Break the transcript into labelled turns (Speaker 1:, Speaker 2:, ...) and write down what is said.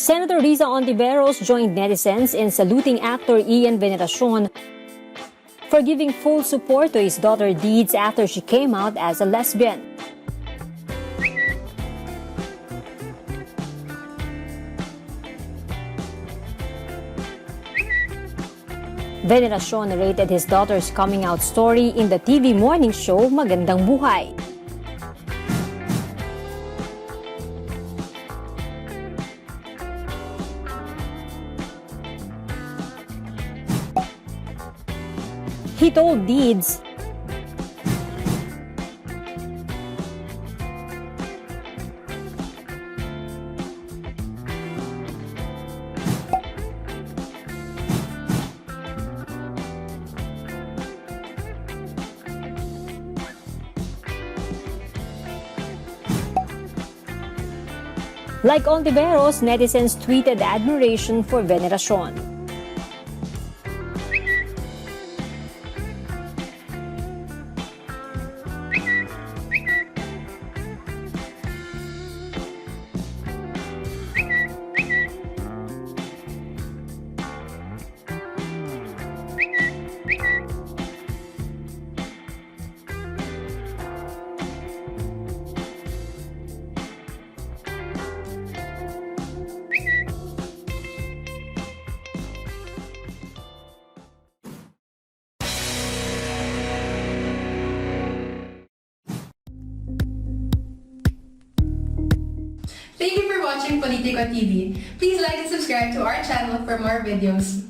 Speaker 1: Senator Risa Hontiveros joined netizens in saluting actor Ian Veneracion for giving full support to his daughter's deeds after she came out as a lesbian. Veneracion narrated his daughter's coming out story in the TV morning show Magandang Buhay. He told Deeds, like Hontiveros, netizens tweeted admiration for Veneracion.
Speaker 2: Thank you for watching Politico TV. Please like and subscribe to our channel for more videos.